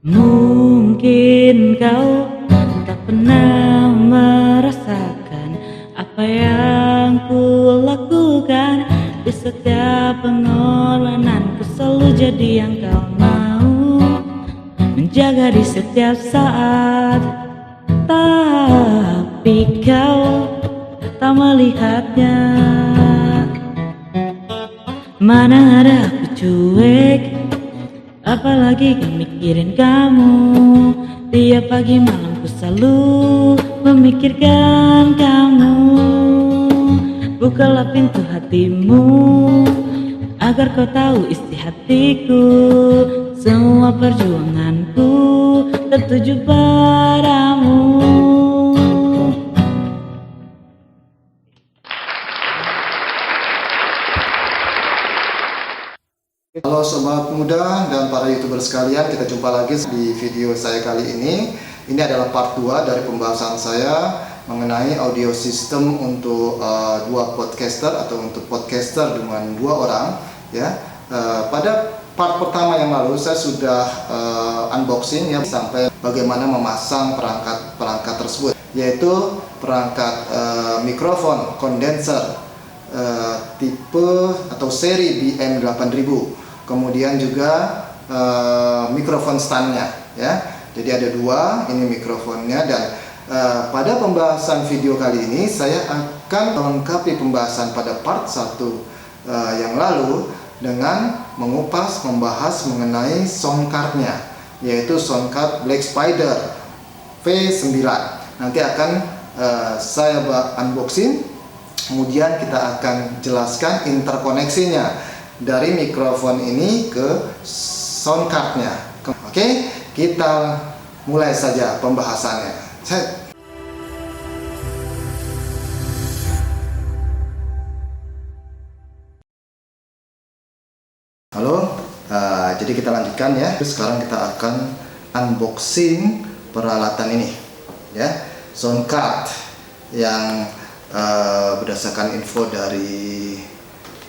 Mungkin kau tak pernah merasakan apa yang ku lakukan. Di setiap pengorbananku selalu jadi yang kau mau, menjaga di setiap saat. Tapi kau tak melihatnya. Mana ada aku cuek, apalagi kan mikirin kamu. Tiap pagi malam ku selalu memikirkan kamu. Bukalah pintu hatimu agar kau tahu isi hatiku. Semua perjuanganku tertuju padamu. Halo sobat muda dan para youtuber sekalian, kita jumpa lagi di video saya kali ini. Ini adalah part 2 dari pembahasan saya mengenai audio system untuk dua podcaster atau untuk podcaster dengan dua orang ya. Pada part pertama yang lalu saya sudah unboxing ya sampai bagaimana memasang perangkat tersebut, yaitu perangkat mikrofon kondenser tipe atau seri BM8000. Kemudian juga mikrofon standnya ya. Jadi ada dua, ini mikrofonnya. Dan pada pembahasan video kali ini saya akan melengkapi pembahasan pada part 1 yang lalu dengan membahas mengenai sound cardnya, yaitu sound card Black Spider V9. Nanti akan saya unboxing, kemudian kita akan jelaskan interkoneksinya dari mikrofon ini ke sound cardnya. Oke, kita mulai saja pembahasannya. Halo, jadi kita lanjutkan ya. Sekarang kita akan unboxing peralatan ini ya, sound card yang berdasarkan info dari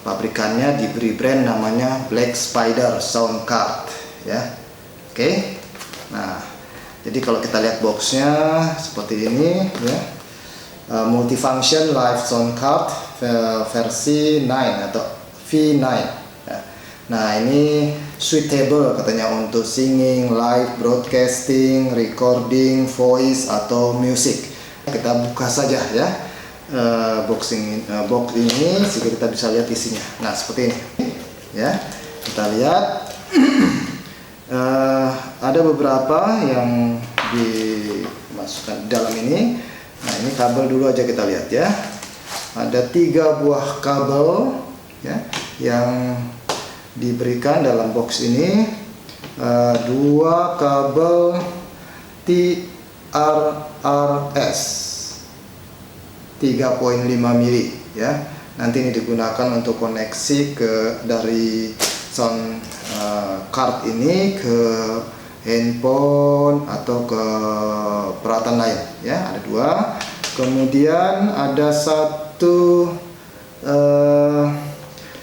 pabrikannya diberi brand namanya Black Spider Sound Card ya. Oke. Nah, jadi kalau kita lihat boxnya seperti ini ya, multifunction live sound card versi 9 atau V9 ya. Nah, ini suitable katanya untuk singing, live broadcasting, recording, voice atau music. Kita buka saja ya box ini sehingga kita bisa lihat isinya. Nah, seperti ini ya, kita lihat ada beberapa yang dimasukkan dalam ini. Nah, ini kabel dulu aja kita lihat ya. Ada 3 buah kabel ya yang diberikan dalam box ini. 2 kabel TRRS 3.5 mili ya. Nanti ini digunakan untuk koneksi dari sound card ini ke handphone atau ke peralatan lain ya. Ada 2. Kemudian ada 1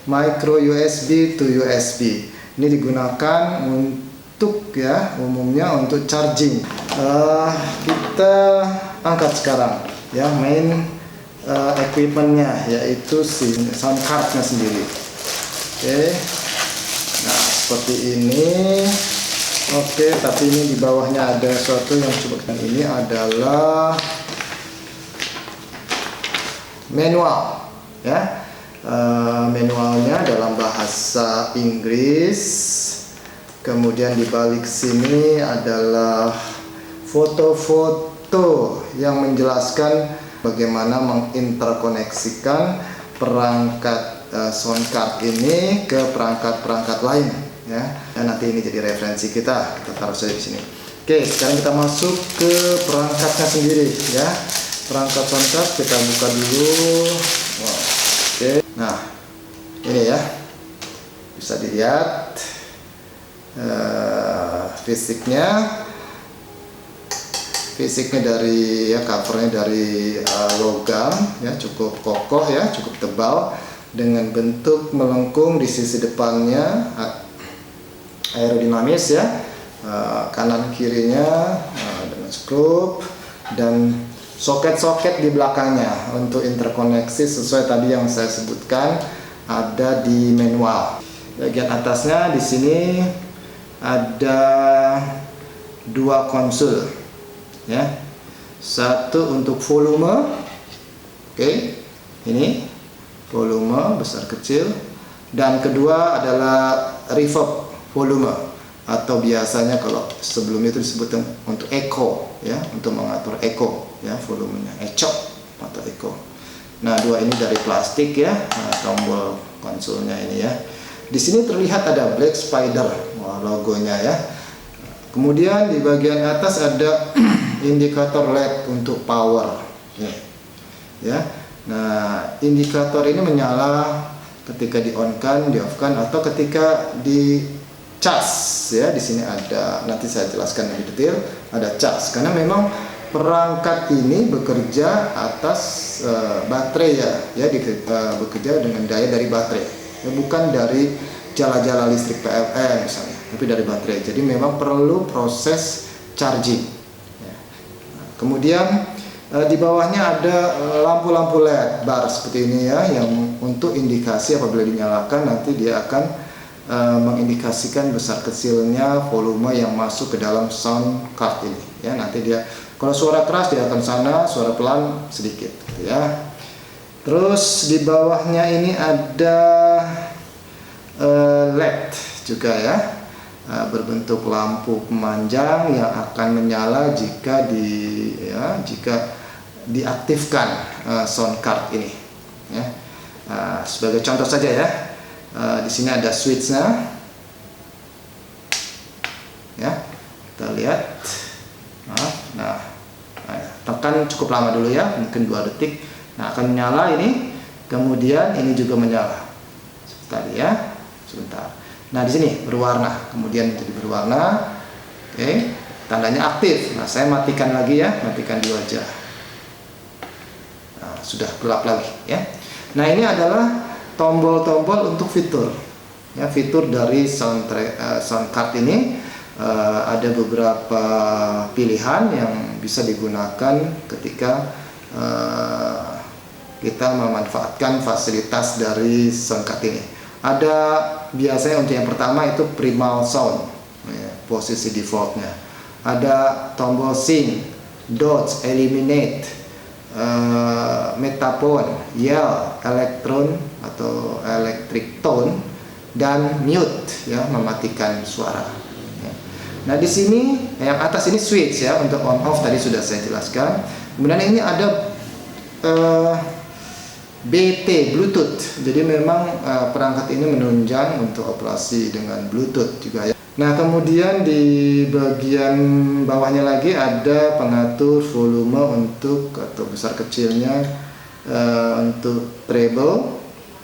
micro USB to USB. Ini digunakan untuk ya, umumnya untuk charging. Kita angkat sekarang ya main equipmentnya, yaitu sound cardnya sendiri. Oke, nah seperti ini. Oke, tapi ini di bawahnya ada sesuatu yang coba. Ini adalah manual ya. Manualnya dalam bahasa Inggris. Kemudian di balik sini adalah foto-foto yang menjelaskan bagaimana menginterkoneksikan perangkat sound card ini ke perangkat-perangkat lain ya. Dan nanti ini jadi referensi kita taruh saja di sini. Oke, sekarang kita masuk ke perangkatnya sendiri ya. Perangkat sound card kita buka dulu. Wow. Oke, nah ini ya, bisa dilihat fisiknya dari ya, covernya dari logam ya, cukup kokoh ya, cukup tebal dengan bentuk melengkung di sisi depannya, aerodinamis ya. kanan kirinya dengan skrup, dan soket-soket di belakangnya untuk interkoneksi sesuai tadi yang saya sebutkan ada di manual. Bagian atasnya di sini ada dua konsul, ya, satu untuk volume, oke, ini volume besar kecil, dan kedua adalah reverb volume, atau biasanya kalau sebelum itu disebut untuk echo, ya, untuk mengatur echo, ya, volumenya echo atau echo. Nah, dua ini dari plastik, ya, tombol konsolnya ini, ya. Di sini terlihat ada Black Spider, logonya, ya. Kemudian di bagian atas ada indikator LED untuk power, ya. Nah, indikator ini menyala ketika di on-kan, di off-kan, atau ketika di cas, ya. Di sini ada, nanti saya jelaskan lebih detail, ada cas, karena memang perangkat ini bekerja atas baterai, ya, bekerja dengan daya dari baterai, ya, bukan dari jala-jala listrik PLN misalnya, tapi dari baterai. Jadi memang perlu proses charging, ya. Kemudian di bawahnya ada lampu-lampu LED bar seperti ini, ya, yang untuk indikasi apabila dinyalakan nanti dia akan mengindikasikan besar kecilnya volume yang masuk ke dalam sound card ini, ya. Nanti dia kalau suara keras dia akan sana, suara pelan sedikit, gitu, ya. Terus di bawahnya ini ada LED juga, ya, berbentuk lampu pemanjang yang akan menyala jika diaktifkan sound card ini, ya. Sebagai contoh saja, ya, di sini ada switchnya, ya, kita lihat. Nah, tekan cukup lama dulu, ya, mungkin 2 detik. Nah, akan menyala ini, kemudian ini juga menyala tadi, ya. Sebentar. Nah, di sini berwarna, kemudian menjadi berwarna, oke, tandanya aktif. Nah, saya matikan lagi, ya, matikan di wajah. Nah, sudah gelap lagi, ya. Nah, ini adalah tombol-tombol untuk fitur, ya, fitur dari sound card ini. Ada beberapa pilihan yang bisa digunakan ketika kita memanfaatkan fasilitas dari sound card ini. Ada biasanya untuk yang pertama itu primal sound, ya, posisi defaultnya. Ada tombol sync, dodge, eliminate, metaphone, yell, electron atau electric tone, dan mute, ya, mematikan suara. Ya. Nah, di sini yang atas ini switch, ya, untuk on off tadi sudah saya jelaskan. Kemudian ini ada BT, Bluetooth. Jadi memang perangkat ini menunjang untuk operasi dengan Bluetooth juga, ya. Nah, kemudian di bagian bawahnya lagi ada pengatur volume untuk atau besar kecilnya untuk treble,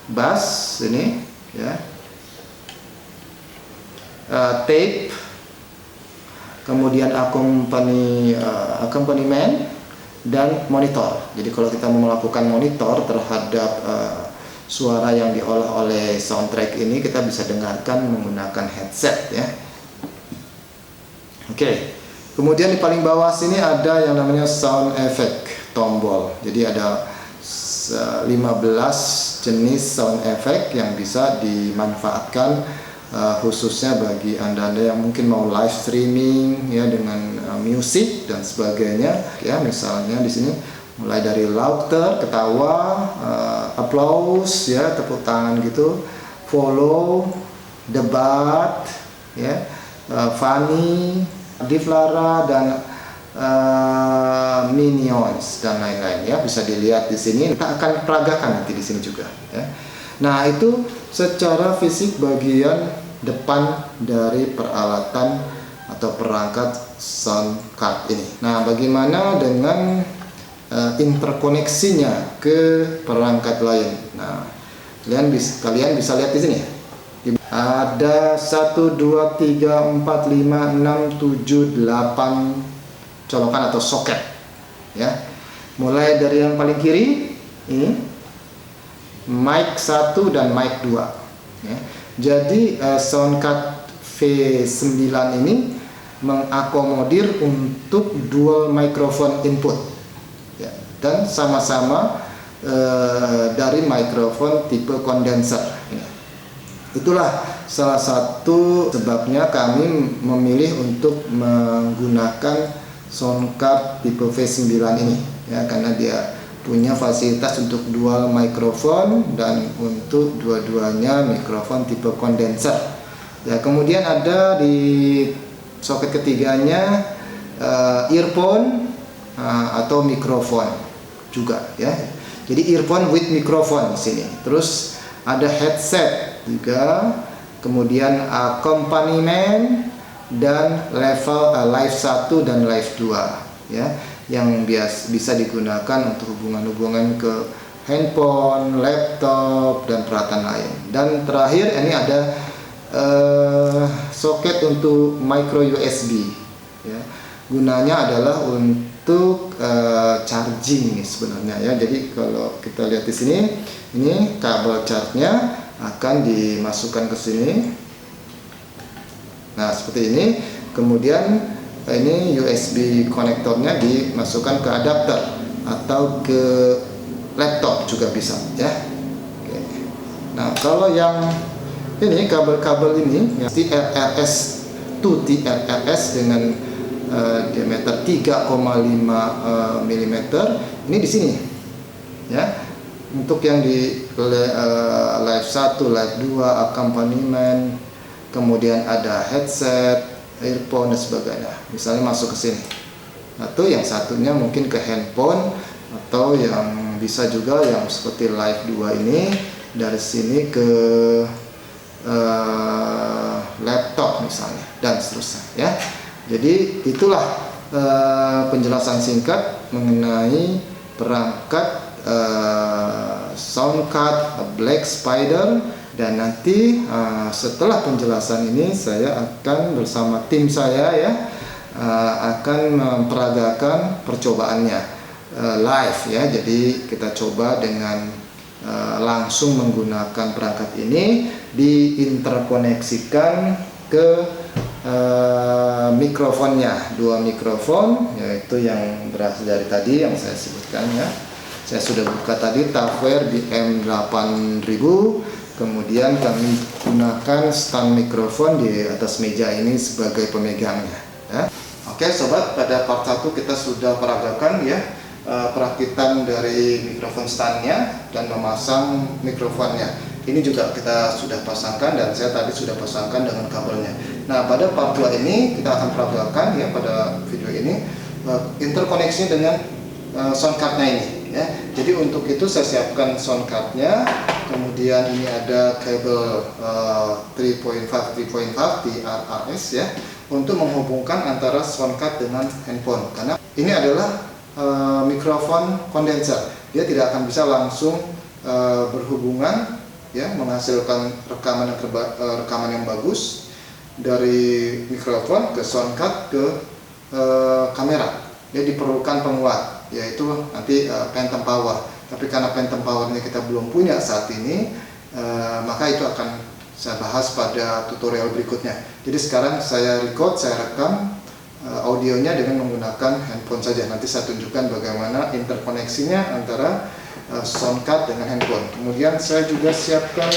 bass ini, ya, tape, kemudian accompaniment, dan monitor. Jadi kalau kita mau melakukan monitor terhadap suara yang diolah oleh soundtrack ini, kita bisa dengarkan menggunakan headset, ya. Oke. Kemudian di paling bawah sini ada yang namanya sound effect tombol. Jadi ada 15 jenis sound effect yang bisa dimanfaatkan khususnya bagi anda-anda yang mungkin mau live streaming, ya, dengan musik dan sebagainya, ya. Misalnya di sini mulai dari laughter, ketawa, applause, ya, tepuk tangan gitu, follow, debat, ya, funny, Divlara, dan minions dan lain-lain, ya, bisa dilihat di sini. Kita akan peragakan nanti di sini juga, ya. Nah, itu secara fisik bagian depan dari peralatan atau perangkat sound card ini. Nah, bagaimana dengan interkoneksinya ke perangkat lain? Nah, kalian bisa lihat di sini. Ada 1, 2, 3, 4, 5, 6, 7, 8 colokan atau soket, ya. Mulai dari yang paling kiri ini mic 1 dan mic 2, ya. Jadi sound card V9 ini mengakomodir untuk dual microphone input ya, dan sama-sama dari mikrofon tipe kondenser ya. Itulah salah satu sebabnya kami memilih untuk menggunakan sound card tipe V9 ini ya, karena dia punya fasilitas untuk dual mikrofon dan untuk dua-duanya mikrofon tipe kondenser ya. Kemudian ada di soket ketiganya earphone atau mikrofon juga ya. Jadi earphone with mikrofon di sini. Terus ada headset juga, kemudian accompaniment dan level live 1 dan live 2 ya, yang bisa digunakan untuk hubungan-hubungan ke handphone, laptop dan peralatan lain. Dan terakhir ini ada soket untuk micro USB ya. Gunanya adalah untuk charging sebenarnya ya. Jadi kalau kita lihat di sini, ini kabel charge-nya akan dimasukkan ke sini. Nah, seperti ini. Kemudian ini USB konektornya dimasukkan ke adapter atau ke laptop juga bisa ya. Oke. Nah, kalau yang ini kabel-kabel ini ya, TRRS to TRRS dengan diameter 3,5 mm ini di sini ya. Untuk yang di live 1, live 2, accompaniment, kemudian ada headset, earphone dan sebagainya. Misalnya masuk ke sini. Atau yang satunya mungkin ke handphone, atau yang bisa juga yang seperti live 2 ini dari sini ke laptop misalnya dan seterusnya ya. Jadi itulah penjelasan singkat mengenai perangkat sound card Black Spider. Dan nanti setelah penjelasan ini saya akan bersama tim saya ya akan memperagakan percobaannya live ya. Jadi kita coba dengan langsung menggunakan perangkat ini, diinterkoneksikan ke mikrofonnya, dua mikrofon, yaitu yang berasal dari tadi yang saya sebutkan ya. Saya sudah buka tadi Tavware BM8000. Kemudian kami gunakan stand mikrofon di atas meja ini sebagai pemegangnya ya. Oke sobat, pada part 1 kita sudah peragakan ya perakitan dari mikrofon standnya dan memasang mikrofonnya. Ini juga kita sudah pasangkan dan saya tadi sudah pasangkan dengan kabelnya. Nah, pada part 2 ini kita akan peragakan ya, pada video ini interkoneksi dengan sound cardnya ini ya. Jadi untuk itu saya siapkan sound cardnya. Kemudian ini ada kabel 3.5 TRRS ya, untuk menghubungkan antara sound card dengan handphone. Karena ini adalah mikrofon kondenser, dia tidak akan bisa langsung berhubungan ya, menghasilkan rekaman yang bagus dari mikrofon ke sound card ke kamera. Dia diperlukan penguat, yaitu nanti phantom power. Tapi karena phantom powernya kita belum punya saat ini, maka itu akan saya bahas pada tutorial berikutnya. Jadi sekarang saya record, saya rekam audionya dengan menggunakan handphone saja. Nanti saya tunjukkan bagaimana interkoneksinya antara sound card dengan handphone. Kemudian saya juga siapkan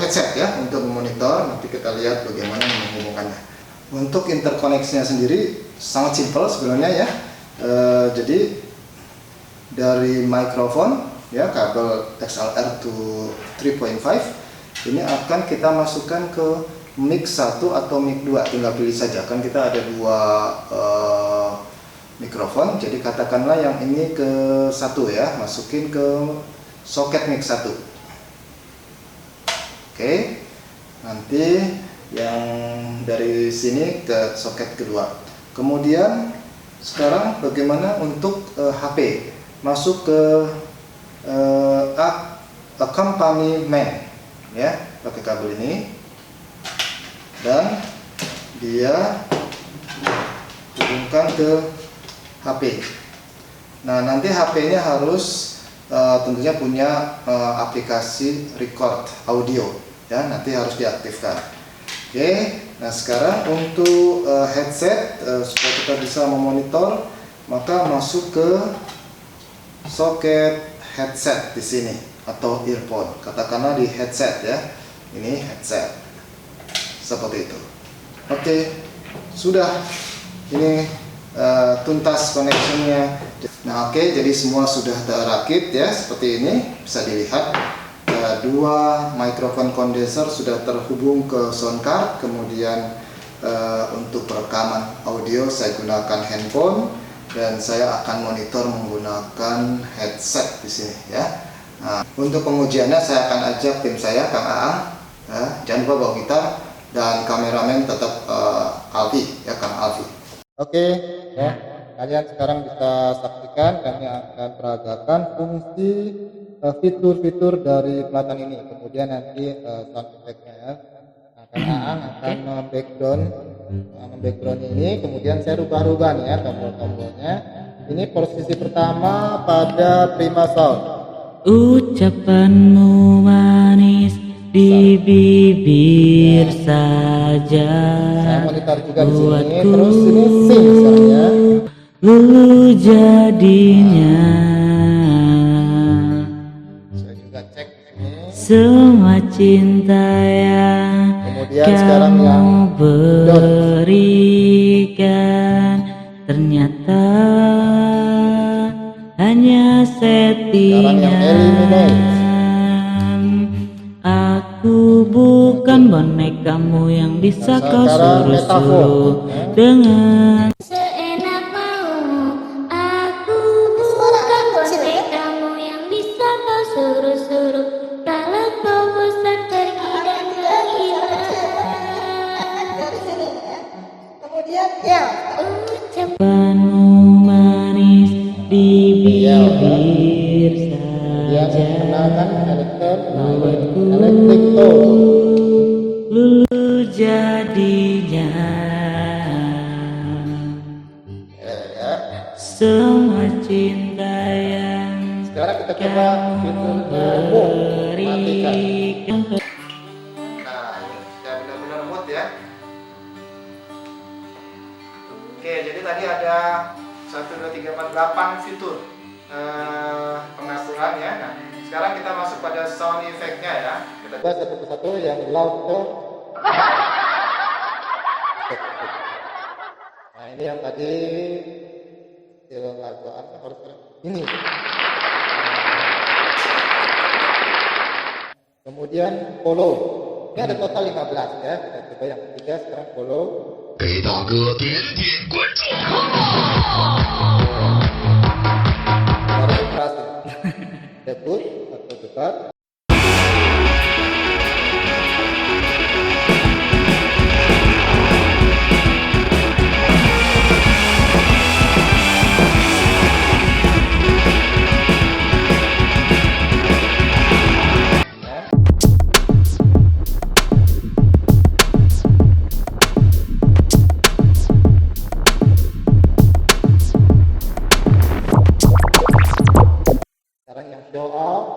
headset ya untuk memonitor. Nanti kita lihat bagaimana menghubungkannya. Untuk interkoneksinya sendiri sangat simpel sebenarnya ya. Jadi dari mikrofon ya, kabel XLR to 3.5 ini akan kita masukkan ke mic 1 atau mic 2, tinggal pilih saja. Kan kita ada dua mikrofon, jadi katakanlah yang ini ke 1 ya, masukin ke soket mic 1. Oke, nanti yang dari sini ke soket kedua. Kemudian sekarang bagaimana untuk HP masuk ke accompaniment ya, pakai kabel ini dan dia hubungkan ke HP. Nah, nanti HP-nya harus tentunya punya aplikasi record audio ya, nanti harus diaktifkan. Oke, nah sekarang untuk headset supaya kita bisa memonitor, maka masuk ke soket headset di sini atau earphone. Katakanlah di headset ya. Ini headset. Seperti itu. Oke, sudah. Ini tuntas connectionnya. Nah oke, jadi semua sudah terakit ya, seperti ini bisa dilihat. Dua mikrofon kondenser sudah terhubung ke sound card. Kemudian untuk perekaman audio saya gunakan handphone dan saya akan monitor menggunakan headset di sini ya. Nah, untuk pengujiannya saya akan ajak tim saya, Kang Aang, ya, jangan lupa bawa gitar, dan kameramen tetap Alfi ya, Kang Alfi. Oke ya, kalian sekarang bisa saksikan kami akan peragakan fungsi fitur-fitur dari pelatihan ini, kemudian nanti sound effect-nya ya. Nah, Kang Aang akan background ini, kemudian saya rubah-rubah nih ya tombol-tombolnya. Ini posisi pertama pada prima sound. Ucapanmu manis di bibir saja. Saya monitor juga di sini. Terus ini sing sekarang ya. Lulu jadinya. Saya juga cek ini. Semua cinta yang Kemudian sekarang yang berikan ternyata hanya settingan. Aku bukan bonekamu yang bisa kau suruh-suruh dengan seenak mau. Aku bukan bonekamu yang bisa kau suruh-suruh. Kalau kau bosan pergi dan berhilang. Kemudian ya, ucapanmu manis di bibir saja. Elektrik tone. Lulu jadinya. Semua cinta yang Sekarang kita coba fiturnya matikan. Nah, ini sudah benar-benar mood ya. Oke, jadi tadi ada 1, 2, 3, 4, 8 fitur pengaturan ya. Nah, sekarang kita masuk pada sound effect-nya ya. Kita coba satu persatu yang loud tuh. Nah, ini yang tadi laguan harus ini. Kemudian follow. Ini ada total 15 ya. Kita coba yang ketiga sekarang follow. 给大哥点点关注。 Harus berhasil. Debut atau dekat. Sekarang yang show off.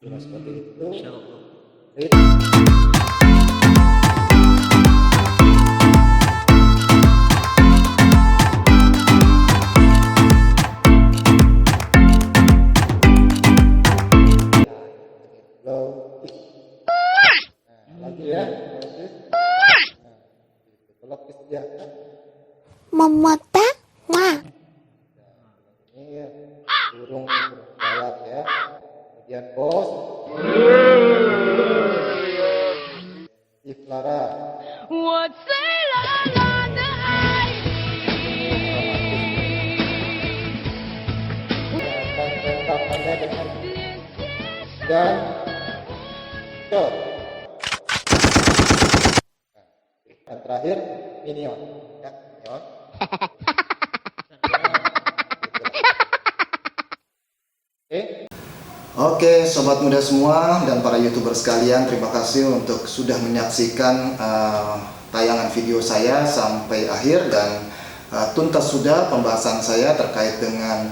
Cuma seperti itu. Lagi ya. Kalau dia memotak, wah. ini burung balap ya. Kemudian bos Iflara. Dan tentapannya dengan dan shot. Dan terakhir minion ya, minion. Oke, sobat muda semua dan para YouTuber sekalian, terima kasih untuk sudah menyaksikan tayangan video saya sampai akhir, dan tuntas sudah pembahasan saya terkait dengan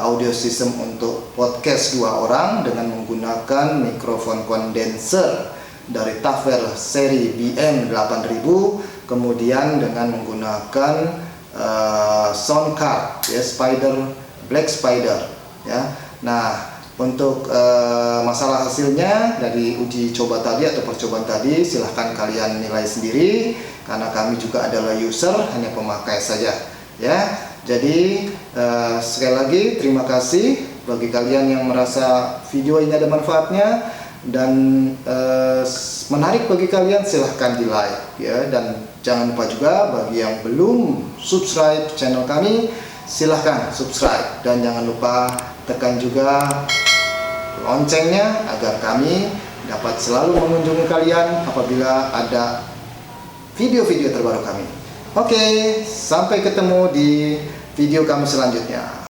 audio system untuk podcast 2 orang dengan menggunakan mikrofon kondenser dari Tafel seri BM8000, kemudian dengan menggunakan sound card ya, Black Spider ya. Nah, untuk masalah hasilnya dari uji coba tadi atau percobaan tadi, silahkan kalian nilai sendiri, karena kami juga adalah user, hanya pemakai saja ya. Jadi sekali lagi terima kasih bagi kalian yang merasa video ini ada manfaatnya dan menarik bagi kalian, silahkan di like ya. Dan jangan lupa juga bagi yang belum subscribe channel kami, silahkan subscribe, dan jangan lupa tekan juga loncengnya agar kami dapat selalu mengunjungi kalian apabila ada video-video terbaru kami. Oke, sampai ketemu di video kami selanjutnya.